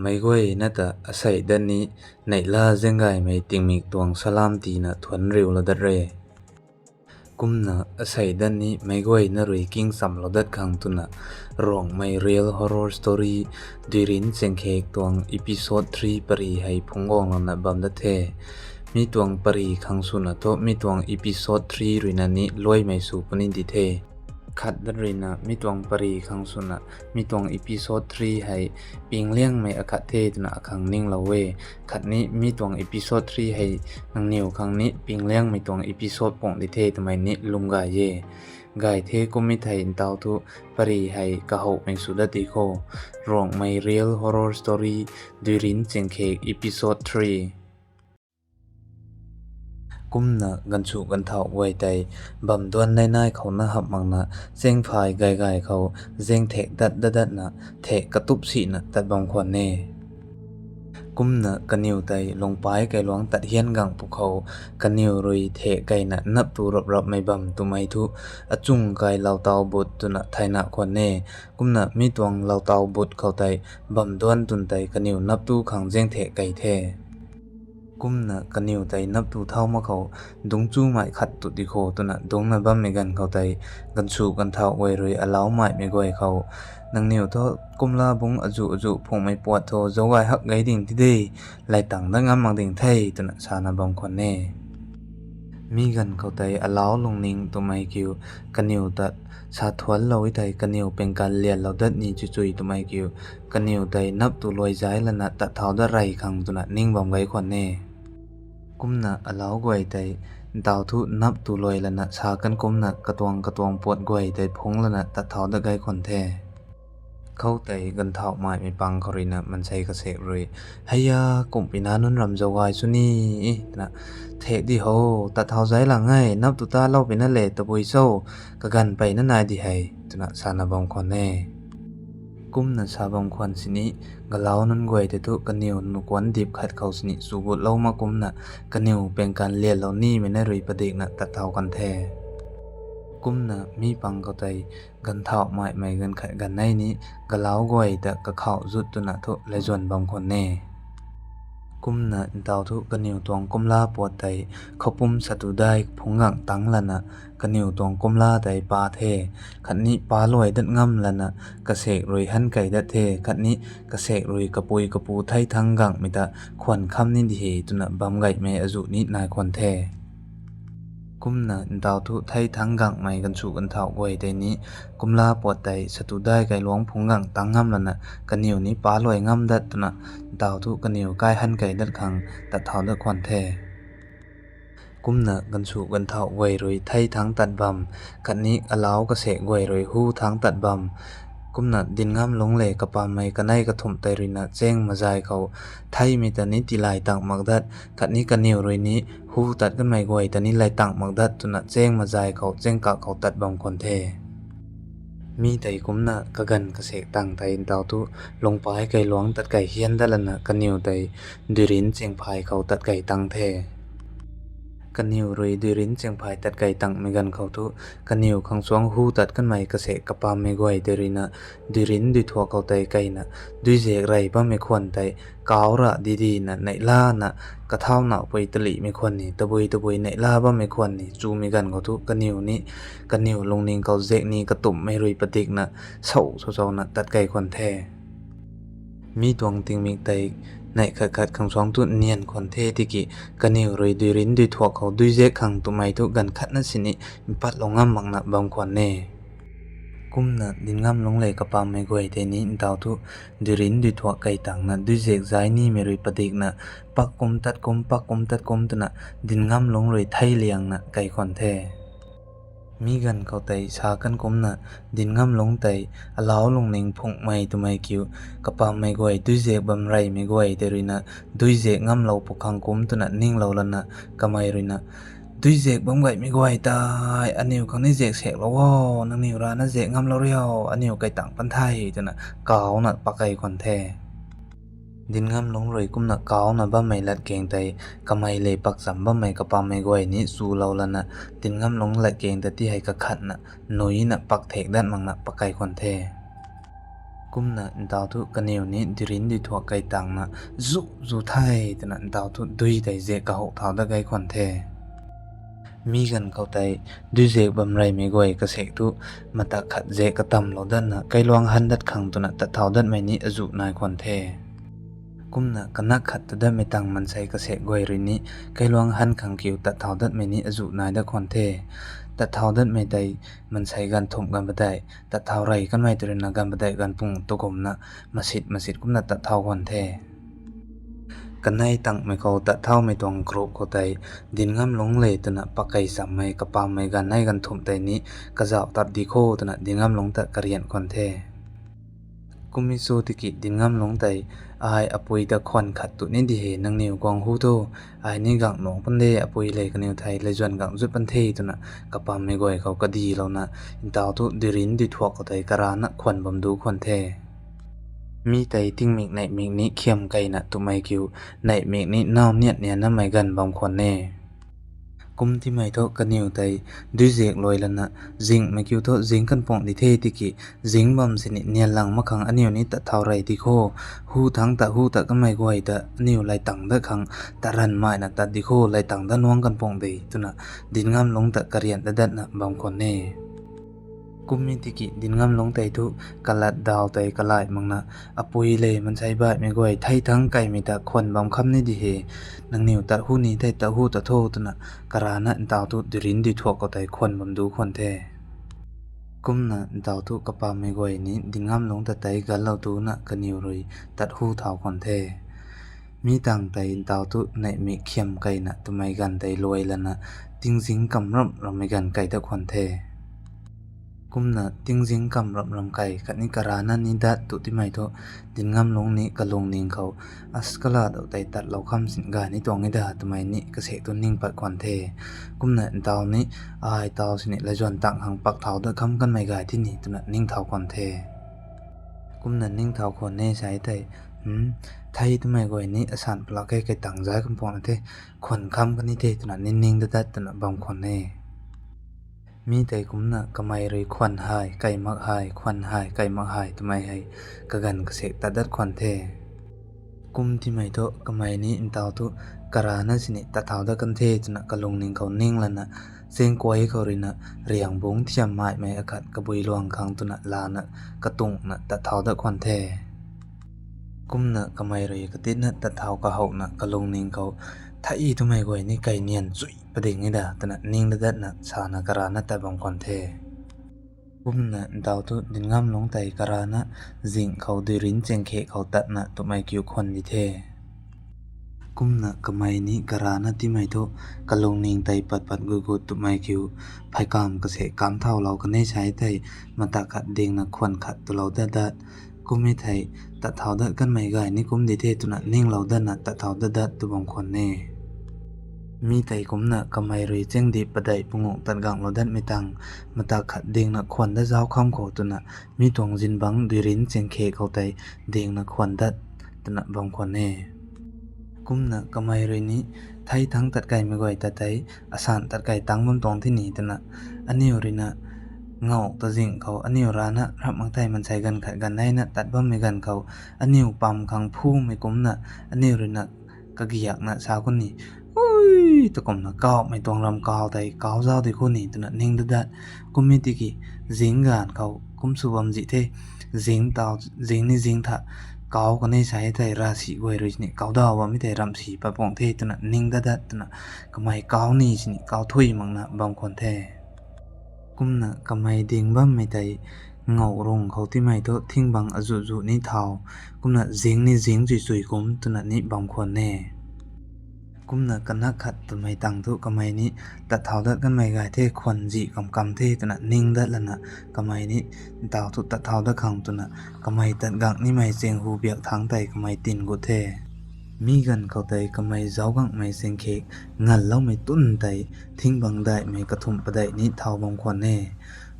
ไม่ก้อยน่าจะอาศัยด้านนี้ในล่าเจ้งไงไม่ติงมีตวงสลามตีนะทวนเร็วละดัดเรกุมนะอาศัยด้านนี้ไม่ก้อยน่ารุยกิ้งสัมละดัดขังตุนะรองไม่เรียลฮอร์เรอร์สตอรี่ดีรินเซงเคกตวงอีพิโซด3ปรีให้พงกองละนะบัมดัดเทมีตวงปรีขังสุนะโตมีตวงอีพิโซด3รุยนันนี้ลอยไม่สูปนินดิเทขัดดรินะมีตวงปรีขังสุนะมีตวงอีพิโซด3ให้ปิงเลี้ยงไม่อคัดเทตนะขังนิ่งละเวขัดนี้มีตวงอีพิโซด3ให้นังนิวขังนี้ปิงเลี้ยงมีตวงอีพิโซดป่งดิเททำไมนี้ลุงกายเยกายเทกุมิไทยอินเตาทุปรีให้กะหกไม่สุดติโครองไม่เรียลฮอร์เรอร์สตอรี่ดูรินเซงเคกอีพิโซด3กุมนะกันฉุกันเท่าไว้ใจบำดวนในนายเขานะหับมังนะเสียงพายไกลๆเขาเสียงเทกดัดนะเทกกระตุบสีนะตัดบางควันเน่กุมนะกันนิวใจลงไปไกลหลวงตัดเฮียนกังภูเขากันนิวรุยเทกไกนะนับตูรับไม่บำตุไม่ทุอจุงไกเหล่าเตาบุตรตุนะไทยนะควันเน่กุมนะมีตวงเหล่าเตาบุตรเขาใจบำดวนตุนใจกันนิวนับตูขังเสียงเทกไกเทกุมนะกันนิวใจนับตูเท่ามาเขาดงจูไม่ขัดตุดิโคตัวนะดงนะบ้าไม่กันเขาใจกันสูกันเท่าไว้เลยอลาวไม่ไม่ก่อยเขานังนิวทอกุมลาบงอจุพงไม่ปวดโทจะไว้หักไงดิ่งที่ดีไล่ต่างดังงามมังดิ่งไทยตัวนะชานาบางคนแน่มีกันเขาใจอลาวลงนิ่งตัวไม่คิวกันนิวตัดชาทวนเราไว้ใจกันนิวเป็นการเรียนเราดัดนี้จุยตัวไม่คิวกันนิวใจนับตัวลอยใจแล้วนะตัดเท้าได้ไรขังตัวนะนิ่งบางไว้คนแน่กุมนะอลาวกวยใจดาวทุนับตัวลอยแล้วนะชากันกุมนะกระตวงปวดกวยใจพงแล้วนะตัดเท้าได้ไกลคนแท้เข้าใจกันเท่าไม้ไม่ปังคอรินะมันใช้กระเสกเลยให้ยากลุ่มปีนานุนรำจะวายสุนี่นะเทดิโฮตัดเท้าใจหลังไงนับตุตาเล่าเป็นนั่นแหละตะบุยโซ่กะกันไปนั่นนายดีให้ตุนะสานาบองคนแน่กุมนะชาบองควันสินี้กะเล้านั้นกวยแต่ตุกันนิวนุกวันดิบขัดเขาสินี้สูบุดเล่ามากุมนะกันนิวเป็นการเลียนเหล่านี้ไม่ได้รุยประเด็กนะตัดเท้ากันแท้กุมนะมีปังเข้าใจกันเท่าไม่กันขัดกันในนี้กะเล้ากวยแต่กะเข้าสุดตุนะทุและจวนบางคนแน่กุมนะดาวทุกันนิวตวงกุมลาปวดใจเขาปุ่มสัตุได้พงงังตังละนะกันนิวตวงกุมลาใจปาเทขัดนี้ปาลอยดัดง่ำละนะกะเสกรวยหันไก่ดัดเทขัดนี้กะเสกรวยกระปุยกระปูไทยทั้งกังมิตาควันคำนิดีตุนะบำไก่เมอจุนี้นายควันแทกุมนะดาวทุไทยทั้งกังไม่กันสู่กันเท่าไว้แต่นี้กุมลาปวดใจสตุได้ไก่หลวงพงงังตังง่ำละนะกันนิวนี้ปาลอยง่ำดัดตุนะดาวทุกันนิวใกล้หันไก่ดัดขังตัดเท่าดัดควันแทกุมนะกันสู่กันเท่าไว้รวยไทยทั้งตัดบำกันนี้อลาวกระเสกไว้รวยหู้ทั้งตัดบำกุมนะดินงามลงเหลกระปามไม่กันได้กระถมไตรินะแจ้งมาใจเขาไทยมีแต่นี้ติลายต่างมักดัดกันนี้กันนิวรวยนี้หู้ตัดกันไม่ไว้แต่นี้ลายต่างมักดัดตุนะแจ้งมาใจเขาแจ้งกะเขาตัดบำคนเทมีแต่กุมนะกะกันกระเสกต่างไทยดาวตุลงไปไก่หลวงตัดไก่เฮียนได้ละนะกันนิวไตดิรินเจียงพายเขาตัดไก่ตังเทกันนิวรวยดีรินเจียงพายตัดไก่ตังไม่กันเขาทุกันนิวขังสวงหูตัดกันไม่กระเสกกระปามไม่กวยเดรินะดีรินดีทัวเขาไตไก่นะดีเจกไรบ้าไม่ควรไตกาวระดีๆนะในล่านะกระเท่าหนาไปตลีไม่ควรนี่ตะบุยในล่าบ้าไม่ควรนี่จูไม่กันเขาทุกันนิวนี้กันนิวลงนิ่งเขาเจกนี่กระตุ่มไม่รวยปฏิกนะเศร้านะตัดไก่ควรแท้มีดวงติงมีไตในขัดขังสองตุนเนียนคนเทติกิกันนิวรวยดีรินดีทัวเขาดีเจขังตุไม่ทุกันขัดนั่นสินี่มีปัดลงง่ำมังนะบางคนแน่กุมนะดินง่ำลงเลยกระปามไม่กวยแต่นี้ดาวทุดีรินดีทัวไก่ต่างนะดีเจกใจนี่ไม่รวยปฏิกนะปักกุมตัดกุมตุนะดินง่ำลงเลยไทยเลียงนะไก่คนแท้มีกันเขาไตชากันกุมนะดินง่ำลงไตอลาวลงเน่งพงไม่ตุไม่คิวกระปามไม่กวยดุยเจกบำไรไม่กวยเดรินะดุยเจกง่ำเราปกขังกุมตุนะนิ่งเราละนะกะไม่รินะดุยเจกบำไก่ไม่กวยตายอันนิวขังนี่เจกเสกแล้ววนังนิวรานะเจกง่ำเราเรียวอันนิวไก่ต่างปันไทยตุนะกาวนะปากไก่คนแท้ดินงามลงรวยกุมนักเกานะบ้าไม่ลัดเก่งแต่กำไมเลยปักสัมบ้าไม่กระปามไม่กวยนี้สู้เราละนะดินงามลงลัดเก่งแต่ที่ให้กระขัดนะหนุ่ยนะปักเถกด้านมังนะปักไก่คนแท้ก kumna ndao tu kaneu ni dirin di thua kai tang na zu zu thai tana ndao tu dui dai je ka ho thau da gai khon the mi gan kau tai dui je bam rai mi goi ka sek tu mata khat je ka tam lo dan na kai luang han dat khang tu na ta thau dat mai ni azu nai khon the kumna kana khat ta da me tang man sai ka sek goi ri ni kai luang han khang kiu ta thau dat mai ni azu nai da khon the ta thau dat mai dai man sai gan thum gan badai ta thau rai kan mai turin na gan badai gan pung to gom na masit kumna ta thau khon the kanai tang me ko ta thau me tong group ko tai din ngam long le tana pakai sam mai ka pa mai gan nai gan thum tai ni ka jaw tar di kho tana din ngam long ta karian khon the kumi so tiki din ngam long tai ai apui da khon khat tu ni di he nang niu gong hu to ai ni gang nong pan le apui le ka niu thai le jon gang zu pan the tuna ka pa me goi ko ka di lo na in taw tu dirin di thuak ko tai kara na khon bam du khon the mi tai ting mik nai mik ni khiam kai na tu mai kiu nai mik ni naw niat ne na mai gan bam khon ne kum ti mai tho ka niu tai dui jek loi la na jing me kiu tho jing kan pong di the ti ki jing bam se ni nial lang ma khang aniu ni ta thau rai ti kho hu ta kan mai goi ta niu lai tang da khang ta ran mai na ta di kho lai tang da nuang kan pong dei tuna din ngam long ta karian da dat na bam khon ne kummi tiki din ngam long tai tu kalat daw tai kalai mangna apui le man sai ba me goi thai thang kai mi ta khon bam kham ni di he nang niu ta hu ni tai ta hu ta tho tuna karana taw tu dirin di thok ko tai khon bam du khon the kumna taw tu kapa me goi ni din ngam long ta tai gal lo tu na kaniu roi tat hu thau khon the mi tang tai taw tu nai mi khiam kai na tu mai gan tai loi la na ting jing kam ram mai gan kai ta khon the kumna tingjing kam ram kai khani karana ni da tu ti mai tho din ngam long ni kalong ning khau askala do tai tat lo kham sin ga ni tong da tu mai ni ka se tu ning pat khon the kumna taw ni ai taw sin la jon tang hang pak thau da kham kan mai ga ti ni tu na ning thau khon the kumna ning thau khon ne sai tai thai tu mai goi ni asan pla kai kai tang ja kam pon the khon kham kan ni the tu na ning da tu na bam khon ne mi tai kumna kamai rei khwan hai kai mak hai khwan hai kai mak hai tumai hai ka gan ka sek ta dat khwan the kum ti mai tho kamai ni in taw tu karana sini ta thaw da kan the chuna kalung ning kau ning lana seng koi ko rina riang bung thiam mai mai akhat ka bui luang khang tuna la na ka tung na ta thaw da khwan the kumna kamai rei ka tin na ta thaw ka hau na kalung ning kau thai tu mai goi ni kai nian chui pading ni da tana ning da dat na sana karana ta bang kon the kumna daw tu din ngam long tai karana jing khau di rin cheng khe khau tat na tu mai kyu khon ni the kumna kamai ni karana ti mai tho kalong ning tai pat gu gu tu mai kyu phai kam ka se kam thau lo ka ne chai tai mata khat ding na khon khat tu lo da dat kumi thai ta thau da kan mai gai ni kum di the tu na ning lo da na ta thau da dat tu bang khon ne mi tai kumna kamai rei cheng di padai pungu tan gang lo dan mitang mata khat ding na khon da jaw kham kho tuna mi tong jin bang dirin cheng khe kho tai ding na khon dat tuna bang khon ne kumna kamai rei ni thai thang tat kai me goi ta tai asan tat kai tang bam tong thi ni tuna aniu rina ngau ta jing khau aniu rana ram mang tai man sai gan khat gan nai na tat bam me gan khau aniu pam khang phu me kumna aniu rina ka giyak na sa kun ni ui to kom na cao mai tong ram cao tai cao giao thì cô nỉ tu na ning da dat kum mi ti ki jing gan kau kum su bam ji the jing tao jing ni jing tha cao ko nei sai tai ra si goi ri ni cao da wa mi te ram si pa pong the tu na ning da dat tu na kamai cao ni si ni cao thui mang na bam kon the kum na kamai ding bam mi tai ngau rong khau ti mai to thing bang azu zu ni thau kum na jing ji sui kum tu na ni bam khon ne kumna kana khat tu mai tang tu kamai ni ta thau da kan mai gai the khon ji kam the tu na ning da lana kamai ni taw tu ta thau da khang tu na kamai tat gang ni mai cheng hu biak thang tai kamai tin gu the mi gan khau tai kamai jaw gang mai seng khe ngal lo mai tun tai thing bang dai mai ka thum padai ni thau bang khon ne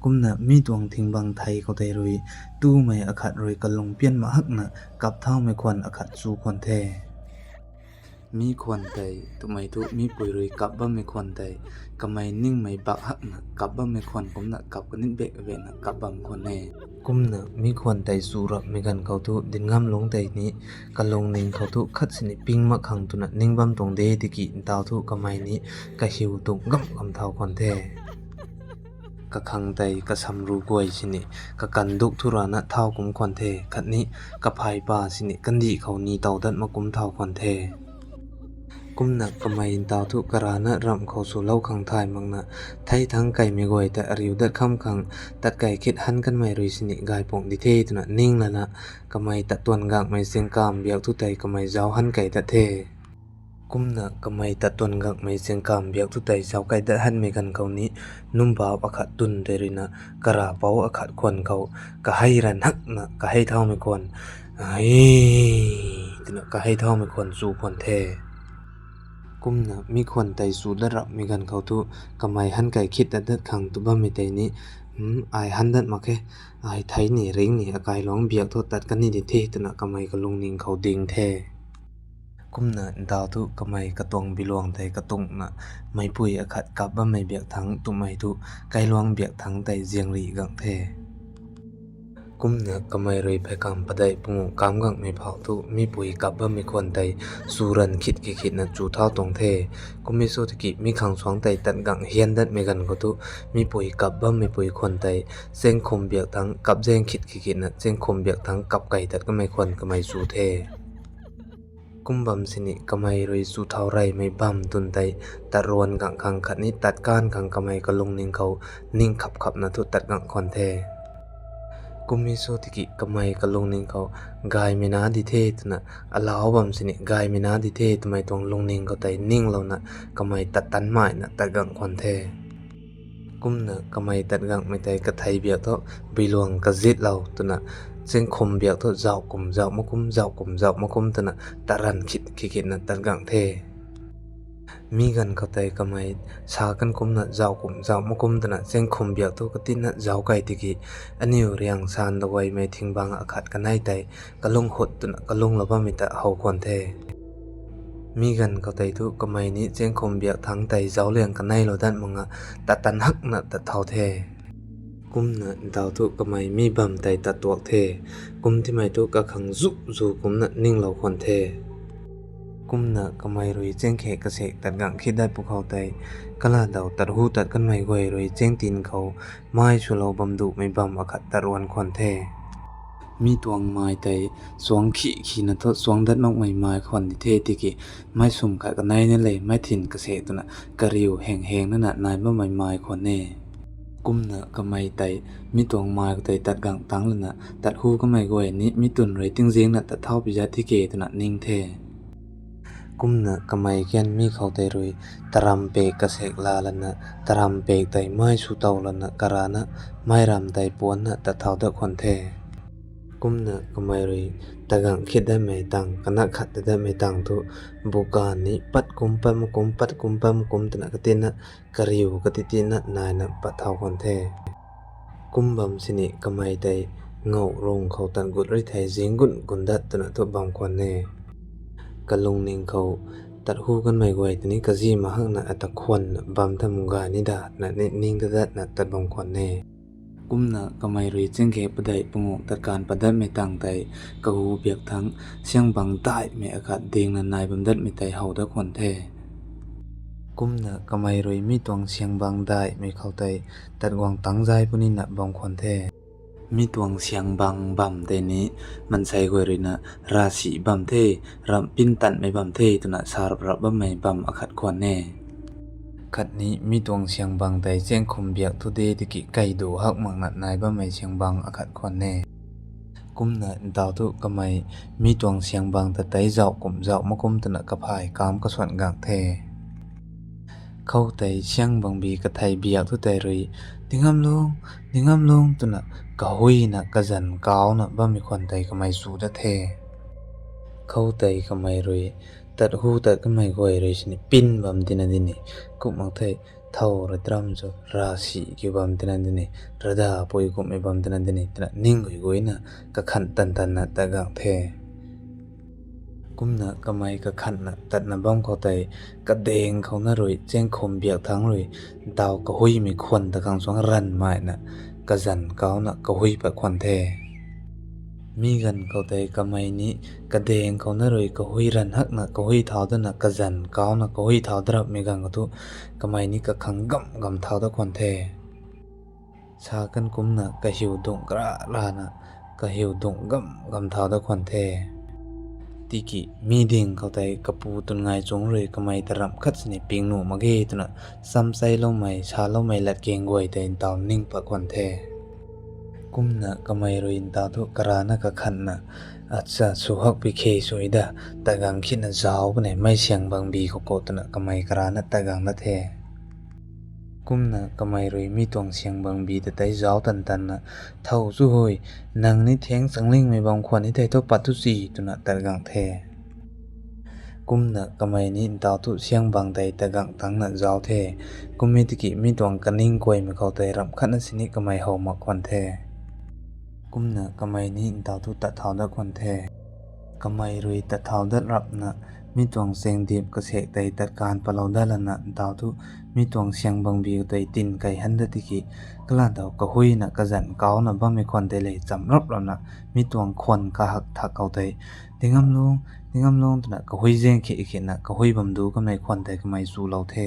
kumna mi tuang thing bang thai ko tai roi tu mai akhat roi kalong pian ma hak na kap thau mai khon akhat chu khon the มีควันไตตุไม่ทุมีปุยรุยกับบ้าไม่ควันไตกำไมนิ่งไม่บักหักนะกับบ้าไม่ควันผมนะกับกันนิดเบะเวนะกับบ้ามควันแน่กุมนะมีควันไตสูระไม่กันเขาทุดินงามลงไตนี้กันลงนิ่งเขาทุคัดสนิปิงมาขังตุนะนิ่งบ้ามตรงเดติกิดาวทุกำไมนี้กะหิวตุกำกำเท้าควันแท้กะขังไตกะสำรูกวยสินี่กะกันดุกทุรานะเท้ากุมควันแท้ขัดนี้กะพายปาสินี่กันดีเขานีเต่าดัดมากุมเท้าควันแท้กุมนักกำไมอินตาวทุกรานะรำเขาสู่เล่าขังไทยมังนะไทยทั้งไก่ไม่กวยแต่อริวดัดคำขังตัดไก่คิดหันกันไม่รุยสินิกายปงดิเทตุนะนิ่งละนะกำไมตัดตวนกางไม่เสียงกามเบียกทุไตกำไมเจ้าหันไก่ตัดเทกุมนักกำไมตัดตวนกางไม่เสียงกามเบียกทุไตเจ้าไก่ตัดหันไม่กันเขานี้นุ่มบ่าวอขัดตุนเดรินะกระเป๋าอขัดควนเขาก็ให้รันหักนะก็ให้เท่าไม่ควรไอ้ตุนะก็ให้เท่าไม่ควรสู่ควรเทกุมนะมีควันไตสูดระมีกันเขาทุกำไมหันไก่คิดดัดขังตุบ้าไม่ไตนี้ไอหันดัดมาแค่ไอไทยนี่เร่งนี่อากายร้องเบียกโทษตัดกันนี่ดิเทตนะกำไมก็ลงนิ่งเขาดิ่งแท้กุมนะดาวทุกำไมกระตวงบิลวงไตกระตุงนะไม่ปุยอขัดกับบ้าไม่เบียกทั้งตุไม่ทุไกลลวงเบียกทั้งไตเจียงรีกังแท้กุมนะกำไมเรยไปกำปะไดปุงกำกังไม่เผาทุมีปุยกับบ้าไม่ควรไตสูรันคิดคิดนะจูเท่าตรงเทกุมมีสุตกิมีขังสวงไตตัดกังเฮียนดัดไม่กันก็ทุมีปุยกับบ้าไม่ปุยควรไตเส้นคมเบียกทั้งกับเส้นคิดนะเส้นคมเบียกทั้งกับไก่ตัดก็ไม่ควรก็ไม่สูเทกุมบัมสินิกำไมเรยสูเท่าไรไม่บัมตุนไตตัดรวนกังขังขัดนี้ตัดก้านขังกำไมก็ลงนิ่งเขานิ่งขับนะทุตัดกังคอนเทกุมิโซติกิกำไมกะลงนิงเขากายไม่นาดิเทตนะอลาวบัมสินิกายไม่นาดิเททำไมตรงลงนิงเขาไตนิ่งเรานะกำไมตัดตันไม้นะตัดกังควันเทกุมนะกำไมตัดกังไม่ไตกะไทยเบียกเท่าบิลวงกะจิตเราตัวนะเส้นคมเบียกเท่าเจ้ากุมเจ้ามะกุมเจ้ากุมเจ้ามะกุมตัวนะตัดรันคิดนะตัดกังเทมีกันเขาไตกำไมชากันคุมนะเจ้ากุมเจ้ามะกุมตนะเส้นคมเบียกตัวกตินะเจ้าไก่ติกิอันนี้เรียงสานตะไวไม่ทิ้งบางอาคัดกันให้ไตกะลงหดตนะกะลงละว่ามิตะเฮาควนเทมีกันเขาไตทุกำไมนี้เส้นคมเบียกทั้งไตเจ้าเรียงกันให้เราด้านมังอะตัดตันหักนะตัดเท่าเทกุมนะดาวทุกำไมมีบำไตตัดตัวเทกุมที่ไม่ทุกกะขังจุกุมนะนิ่งเราควนเทกุมนะกำไมรวยเจ้งแขกเกษตรตัดกังคิดได้พวกเขาไตกะลาเดาตัดหูตัดกันไม่กวยรวยเจ้งตีนเขาไม้ชัวเราบำดุไม่บำอคัดตะรวนควันแท้มีตวงไม้ไตสวงขี้นะทดสวงดัดมากไม่ไม้ควันดิเทติกิไม่สุ่มขายกันในนั่นเลยไม่ถิ่นเกษตรตัวน่ะกะริวแห่งนั่นน่ะนายบ่ไม่ไม้ควันแน่กุมนะกำไมไตมีตวงไม้ก็ไตตัดกังตังแล้วน่ะตัดหูก็ไม่กวยนี้มีตุนรวยติ้งเสียงน่ะตัดเท่าปิยะที่เกตัวน่ะนิ่งแท้กุมนะกำไมแกนมีเขาไตรวยตรำเปกเกษกลาลันนะตรำเปกไตไม้สุเตาลันนะกรานะไม้รำไตปวนนะตะเท่าตะคอนเทกุมนะกำไมรวยตะกังคิดได้ไม่ตังคณะขัดได้ไม่ตังทุบุกานี้ปัดกุมปะมกุมปัดกุมปะมกุมตนะกตินะกริวกติตินะนายนะปะเท่าคอนเทกุมบัมสินิกำไมไตเงาลงเขาตันกุดริไทยเสียงกุนดัดตนะทุบังควันเน่กะลงนิ่งเขาตัดหูกันไม่ไหวทีนี้กะจีมาหักนะอัตะควันบำทำมุงกานิดานะนิ่งดัดนะตัดบังควันเน่กุมนะกะไม่รีจึงเก็บปะไดปงตัดการปะดัดไม่ตั้งใจกะหูเบียกทั้งเสียงบังใต้ไม่อากาศเด้งนันนายบำดัดไม่ไตเฮาตะควันแท้กุมนะกะไม่รีมีตวงเสียงบังได้ไม่เข้าใจตัดวางตั้งใจปุ่นินะบังควันแท้มีตวงเสียงบังบำเตนี้มันใส่กวยเลยนะราศีบำเทรำปิ้นตันไม่บำเทตุนะสารปรับบำไม่บำอคัดควันแน่ขัดนี้มีตวงเสียงบังแต่เจ้งคมเบียกทุเดติกิไก่ดูหักมังนัดนายบำไม่เสียงบังอคัดควันแน่กุมนะดาวตุกะไม่มีตวงเสียงบังแต่ไตเจ้ากุมเจ้ามะกุมตนะกะพายกามกะส่วนกังเทเข้าไตเชียงบังบีกะไทยเบียกทุไตรีดิ่งามลงตุนะกะหุยนะกะจันกาวนะบ่มีคนไตกะไม่สู้ดะเทเข้าไตกะไม่รวยตัดหูตัดกะไม่กวยเลยสินี่ปินบำตินะดินี่กุมังไทเท่าระตรำจอราศีกิบำตินะดินี่ระดาปุยกุมไม่บำตินะดินี่ตนะนิ่งกวยนะกะขันตันนะตะกังเทกุ Kumna kamai ka khan na tat na bam ko tai ka deng khau na roi cheng khom biak thang roi daw ka hui mi khon ta kang song ran mai na ka zan kaw na ka hui pa khon the mi gan ko tai kamai ni ka deng khau na roi ka hui ran hak na ka hui thau da na ka zan kaw na ka hui thau drap mi gang tu kamai ni ka khang gam gam thau da khon the sa kan kumna ka hiu dong kra la na ka hiu dong gam gam thau da khon the Tiki mi ding kau tai kapu tun ngai chung rui kamai taram khat sini ping nu mage tuna sam sai lo mai cha lo mai lat keng goi tai taw ning pa kon the kumna kamai roi in ta thu karana ka khan na acha suhak pi khe soida tagang khin na jaw bne mai siang bang bi ko ko tuna kamai karana tagang na the kumna kamai roi mi tong siang bang bi ta tai jaw tan tan na thau chu hoi nang ni theng sangling mai bang khwan ni tai to patu si tuna tagang the kumna kamai ni taw tu siang bang tai tagang tang na jaw the kummi tiki mi tong kaning koi me kau tai ram khan na sini kamai ho ma khwan the kumna kamai ni taw tu ta thau da khwan the kamai roi ta thau da rap na mi tong seng dip ka sek tai tat kan palau da la na taw tu mi tong siang bang bi tai tin kai han da tiki kala daw ka hui na ka zan kaw na ba mi khwan te le cham rap la na mi tong khwan ka hak tha kau tai dingam long tna ka hui jeng khi na ka hui bam du ka mai khwan tai ka mai zu lo the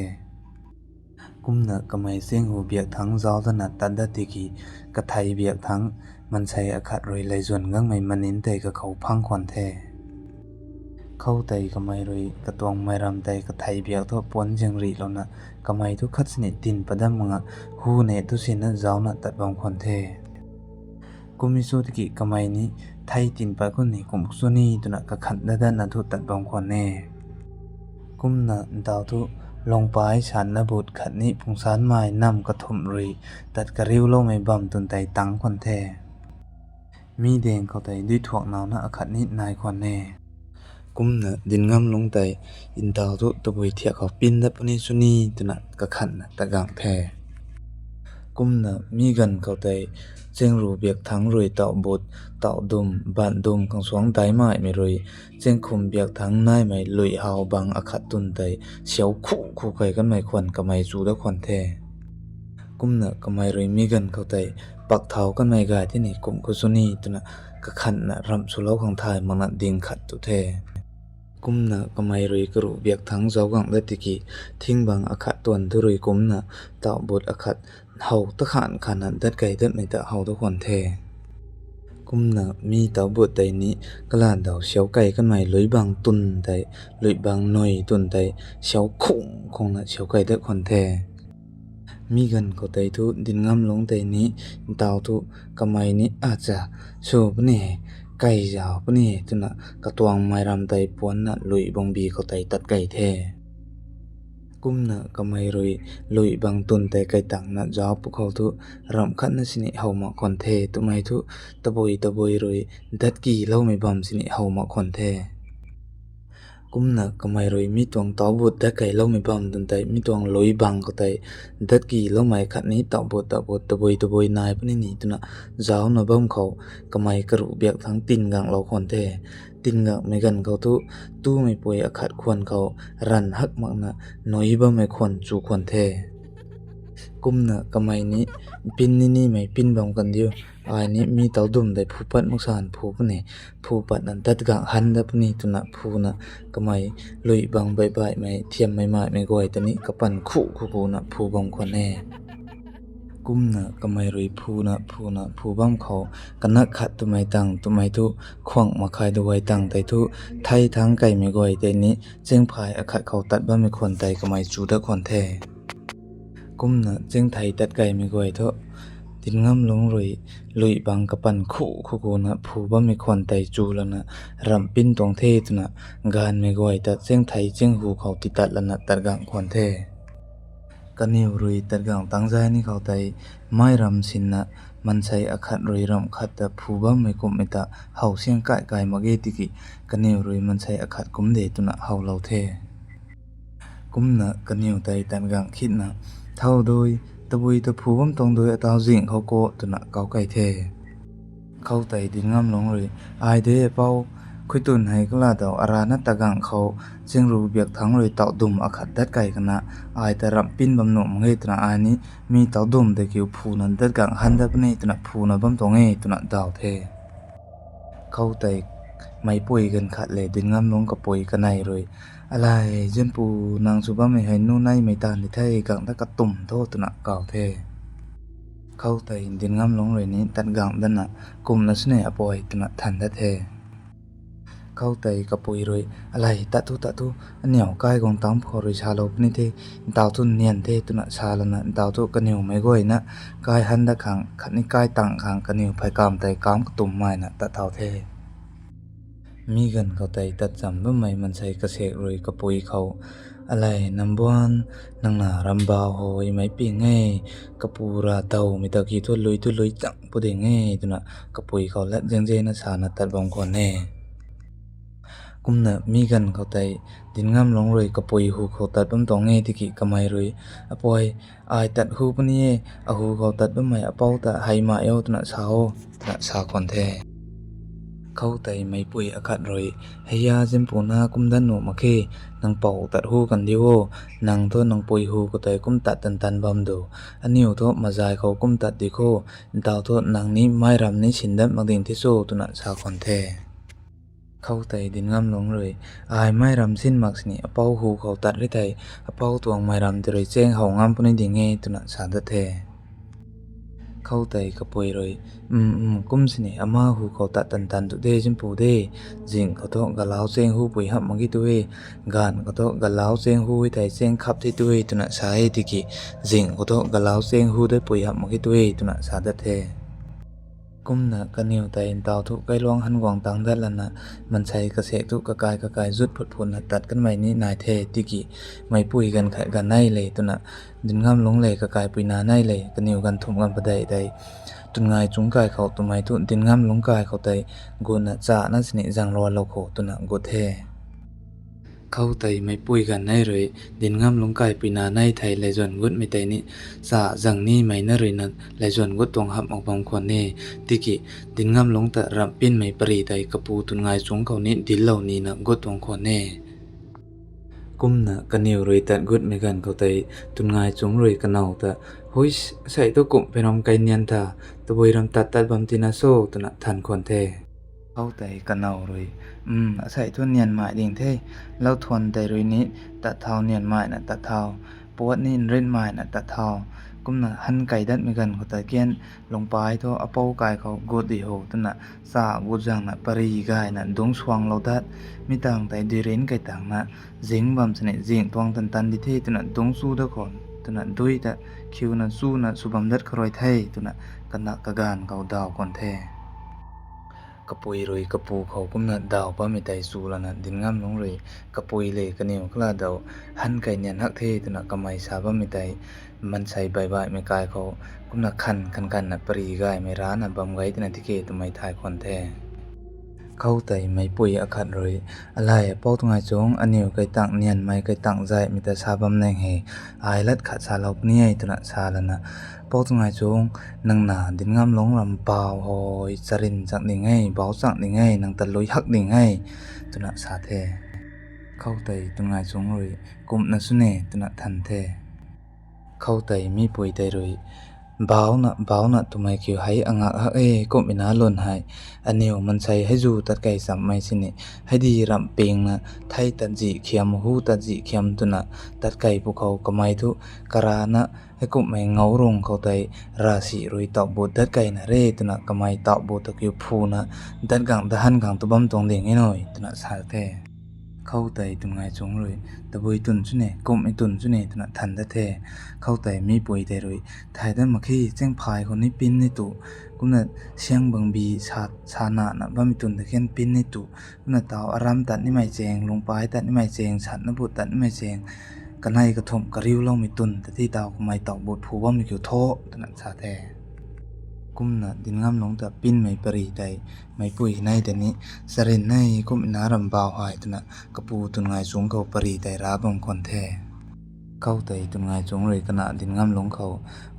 kumna kamai seng hu biak thang zaw da na ta da tiki ka thai biak thang man sai akhat roi lai zon ngang mai manin tai ka khau phang khwan the khâu tay kamai roi ka tong mai ram tay ka thai biak tho pon jeng ri lo na kamai tu khat sni tin padam manga hu ne tu sin na zaw na tat bang khon the kumi so ti kamai ni thai tin pa ko ni kum su ni tu na ka khan da da na thu tat bang khon ne kum na daw tu long pai san na but khat ni phungsan mai nam ka thum ri tat ka riu lo mai bam tun tai tang khon the mi deng ko tai di thuak naw na akhat ni nai khon ne kumna din ngam long tai in taw tu to boi thia kho pin da pani suni tuna ka khan na ta gang the kumna mi gan ko tai cheng ru biak thang roi taw bot taw dum ban dum kang swang dai mai me roi cheng khum biak thang nai mai lui haw bang akhat tun tai siau khu kai kan mai khwan ka mai chu da khon the kumna kamai roi mi gan ko tai pak thau kan mai ga ti ni kum ko suni tuna ka khan na ram su lo khang thai mana ding khat tu the kumna kamai roi kru biak thang zaw gang la tiki thingbang akhat ton thu roi kumna taw bot akhat hau ta khan khanan dat kai dat mai ta hau da khon the kumna mi taw bot tai ni kalan daw siau kai kan mai loi bang tun tai loi bang noi tun tai siau khong na siau kai da khon the mi gan ko tai thu din ngam long tai ni taw thu kamai ni acha so bne kai jaw pani tuna ka tuang mai ram tai pon na lui bong bi ko tai tat kai the kumna kamai roi lui bang tun tai kai tang na jaw pu khau thu ram khat na sini hau ma kon the tu mai thu taboi roi dat ki lo mai bam sini hau ma kon the kumna kamai roi mi tong taw bot da kai lo mai bam dun tai mi tong loi bang ko tai dat ki lo mai khat ni taw bot taboi nai pani ni tuna jaw na bam khau kamai karu biak thang tin gang lo khon the tin ga me gan ko tu mai poi akhat khon khau ran hak mak na noi ba mai khon chu khon the kumna kamai ni pin ni mai pin bang kan dio ai ni mi taw dum dai phu pat mak san phu ne phu pat nan tat ga han da pani tuna phu na kamai lui bang bai mai thiam mai goi tani kapan khu na phu bang khon ne kumna kamai roi phu bam kho kana khat tu mai tu khwang ma khai do wai tang tai tu thai thang kai me goi te ni cheng phai akhat khau tat ba me khon tai kamai chu da khon the kumna cheng thai tat kai me goi tho tin ngam long roi lui bang kapan khu na phu ba me khon tai chu la na ram pin tong the tu na gan me goi ta cheng thai cheng hu khau ti tat la na tar gang khon the kaneu rui tar gang tang jai ni khau tai mai ram sin na man sai akhat roi ram khat ta phu ba me kum eta hau siang kai mage tiki kaneu rui man sai akhat kum de tu na hau lo the kumna kaneu tai tan gang khit na thau doi tabui ta phu bam tong doi ataw jing khau ko tu na kau kai the khau tai din ngam long roi ai de pau คุยตุนให้กลาดาวอารานัตกังเขาเจียงรูเบียกทั้งเลยเต่าดุมอาขัดดัดไก่กันนะอายแต่รับปิ้นบำหนุ่มเงยตนะอันนี้มีเต่าดุมแต่กิวผูนันดัดกังหันดับนี่ตนะผูนันบำตงเงยตนะดาวเทเขาแต่ไม่ป่วยกันขัดเลยดินงามลงกับป่วยกันในเลยอะไรเจนปูนางสุบ้าไม่ให้นู่นในไม่ตานที่ไทยกังตะกระตุ่มโทษตนะเก่าเทเขาแต่ดินงามลงเลยนี้ตัดกังดันนะกลุ่มนัสเน่อป่วยตนะทันดัดเทเขาแต่กับป่วยเลยอะไรตัดทุอันเหนียวใกล้กองตั้มพอริชาลบนี่เทดาวทุนเนียนเทตุนะชาลนะดาวทุกันเหนียวไม่ก่อยนะกายหันดะขังขัดนี่กายต่างขังกันเหนียวไผ่กามแต่กามกระตุ่มไม้นะตะเท่าเทมีกันเขาแต่ตัดจำว่าไม่มันใช้กระเสกเลยกับป่วยเขาอะไรน้ำบวนนางนารำบาวหอยไม่ปีง่ายกระปูราเตามีตะกี้ทุลุยจังปุดง่ายตุนะกระปุยเขาและเจงเจนะชานะตัดบองก่อนแน่กุมนะมีกันเขาแต่ดินงามลงเลยกระปุยหูเขาตัดบำตองง่ายที่กี่กำไมเลยอปอยอายตัดหูปนี่อหูเขาตัดบำไม่อเป้าแต่ให้มาเอวตุนะชาก่อนแท้เขาแต่ไม่ปุยอากาศเลยให้ยาเจมปูนากุมดันหนูมาเคนางเป่าตัดหูกันดิโวนางโทษนางปุยหูก็แต่กุมตัดตันบำดูอันนี้โทษมาใจเขากุมตัดดิโคดาวโทษนางนี้ไม่รำนี้ฉินดับมาดิ่งที่โซตุนะชาคอนเทเขาแต่ดินงามลงเลยอายไม่รำสิ้นมักสินี่อเป้าหูเขาตัดได้แต่อเป้าตัวไม่รำจะเลยแจ้งเขางามปุ่นดิ่งเงตุนะชาดเทเขาแต่กระปุยเลยกุมสินี่อามาหูเขาตัดตันตุเดจิมปูเดจิงเขาโตกะลาวเซงหูปุยหับมังกิตุเวกานเขาโตกะลาวเซงหูไว้แต่เซงขับที่ตุเวตุนะชาเอติกิจิงเขาโตกะลาวเซงหูได้ปุยหับมังกิตุเวตุนะชาดเทกุมนะกันนิวแต่อินดาวทุกใกล้ลวงหันกวางตังดัดละนะมันใช้กระเสกทุกกะกายจุดผดผลตัดกันใหม่นี้นายเทติกิไม่ปุยกันขายกันในเลยตุนะดินงามลงเลยกะกายปุยนาในเลยกันนิวกันทุ่มกันประใดใดตุนไงจุงกายเขาตุไม่ตุนดินงามลงกายเขาแต่กุนะจ่านั่นสนิจังรอเราโคตุนะกุเทเขาแต่ไม่ปุยกันในเลยดินงามลงกายปุยนาในไทยเลยจวนกุดไม่แต่นี่สาจังนี่ไม่นเลยนั้นเลยจวนกุดตรงหับออกบางคนเน่ติกิดินงามลงแต่รำปิ้นไม่ปรีไตกระปูตุนไงจุงเขานี่ดินเหล่านี้นะกุดตรงคนเน่กุมนะกันนิวเลยแต่กุดไม่กันเขาแต่ตุนไงจุงเลยกันเอาแต่เฮ้ยใส่ตัวกุมเป็นอมไกเนียนตาตัวบุยรำตัดบำตินาโซตุนะทันคนเทเขาแต่กันเอาเลยใส่ทุนเนียนหมายดิ่งเท่แล้วทวนแต่รุยนี้ตัดเท้าเนียนหมายนะตัดเท้าปวดนี่เล่นหมายนะตัดเท้ากุมนะหันไก่ดัดเหมือนกันเขาแต่เกียนลงไปทั่วอเป้ากายเขากดดิโหตุนะสากุจังนะปรีกายนะดงสว่างเราดัดมีต่างแต่ดีเรนไก่ต่างนะจิงบำเสน่จิงทวงตันดิเทตุนะดงสู้ตะก่อนตุนะดุยแต่คิวนะสู้นะสุบัมดัดครอยไทยตุนะกันนักกะกานเขาดาวก่อนเทกระปุยเลยกระปูเขากุมนัดดาวป้าไม่ไตสูละนะดินงามลงเลยกระปุยเลยกระเหนียวกล้าดาวหันไก่เนี่ยนักเทตุนะกำไมสาป้าไม่ไตมันใส่ใบไม่กายเขากุมนักคันนะปรีกายไม่ร้านะบำไว้ตุนะที่เกตุไม่ทายคอนแท้เขาแต่ไม่ปุยอาคัดเลยอะไรเป้าตรงไงจงอันเหนียวไก่ตังเนียนไม่ไก่ตังใจมีแต่ชาบำแนงเฮอายลัดขัดชาเราเนี่ยตุนะชาละนะเป้าตรงไงจงนางนาดินงามลงลำเปล่าหอยจรินจักดิ่งให้เบาจักดิ่งให้นางตะลุยหักดิ่งให้ตุนะสาเทเข้าแต่ตรงไงจงเลยกุมนัสุเนตุนะทันเทเข้าแต่มีปุยแต่เลยบ้าวนะตุไม่เกี่ยวให้อ่างฮักกุมอินาลนให้อันเนียวมันใช้ให้จูตัดไก่สัมไม่สินี่ให้ดีรำเปียงนะไทยตัดจีเขียมหูตัดจีเขียมตุนะตัดไก่พวกเขาก็ไม่ทุกรานะให้กุมไม่เงารงเขาแต่ราศีรุยตอกบูดัดไก่นะเรตุนะก็ไม่ตอกบูตะกิ้วพูนะดัดกังตะหันกังตุบัมตรงเด้งให้หน่อยตุนะสาเทเข้าแต่ตุนไงจงเลยตะบุยตุนชุเนกุมไอตุนชุเนตุนะทันตะเทเข้าแต่มีปุยแต่เลยถ่ายได้มาขี้แจ้งพายคนนี้ปิ้นในตุกุมน่ะเชียงบังบีชาหนานะบ้ามีตุนตะเคียนปิ้นในตุกุมน่ะเตาอารามตัดนี่ไม่แจงลงไปตัดนี่ไม่แจงฉันนบุตัดนี่ไม่แจงกันให้กระทมกระริ้วเล่ามีตุนแต่ที่เตาก็ไม่ตอกบทผูว่ามีเกี่ยวโทตุนะชาเทกุมนะดินงามลงแต่ปิ้นไม่ปรีใดไม่ปุยในแต่นี้สเรนในกุมนารำบ่าวหายตุนะกระปูตุนไงสูงเขาปรีใดราบงคนแท้เข้าแต่ตุนไงจงเลยขณะดินงามลงเขา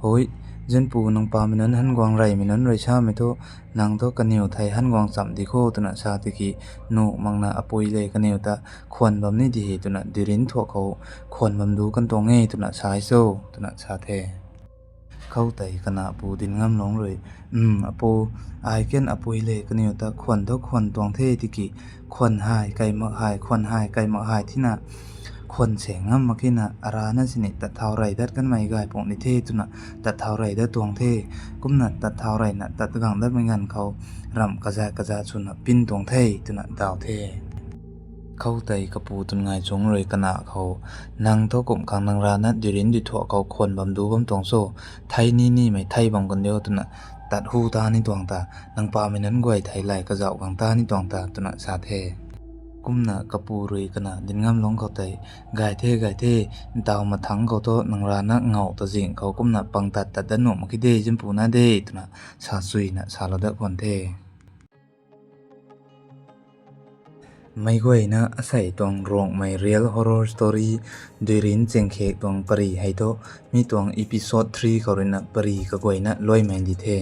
โหย dân pu nang pa minan han gwang rai minan rai cha me to nang to kaneu thai han gwang cham di kho tuna sa ti ki no mangna apoi le kaneu ta khon bam ni di tuna dirin tho kho khon bam du kan to nge tuna sai so tuna sa the khâu tai kana pu din ngam long roi apo ai ken apoi le kaneu ta khon to khon tong the ti ki khon hai kai ma hai khon hai kai ma hai thina khon se ngam makina arana sini ta thau rai dat kan mai gai pong ni the tuna ta thau rai da tong the kumna ta thau rai na ta gang da mengan khau ram kaza chuna pin tong the tuna daw the khâu tai kapu tun ngai chung roi kana khau nang to kum khang nang ra na dirin di tho kau khon bam du bam tong so thai ni mai thai bam kan deu tuna tat hu ta ni tong ta nang pa minan goi thai lai ka jaw gang ta ni tong ta tuna sa the kumna kapu roi kana din ngam long khau tai gai the daw ma thang ko to nang ra na ngau to jing khau kumna pang tat da no ma ki de jim pu na de tuna sa sui na sa la da kon the mai goi na asai tong rong mai real horror story dirin chengkhe tong pari hai to mi tong episode 3 korina pari ka goi na loi mai di the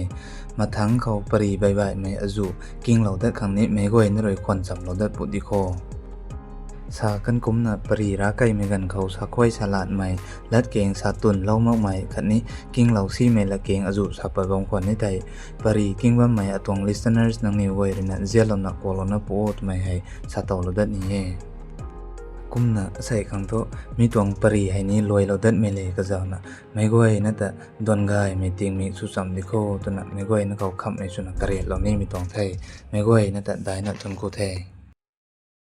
mathang khau pari bai mai azu king lo da khang ni mai goi na roi khon cham lo da pu di kho sa kan kum na pari ra kai me gan khau sa khoi salat mai lat keng sa tun lo mak mai khani king lo si me la keng azu sa pa bong khon ni tai pari king wa mai atong listeners nang ni woi rina zelon na kolona pot mai hai sa to lo dat ni he kumna sai khang to mi tong pari hai ni loi lo dat me le ka jaw na mai goi na ta don gai me ting mi su sam di kho to na mai goi na kau kham me su na kare lo ni mi tong thai mai goi na ta dai na chon ko thai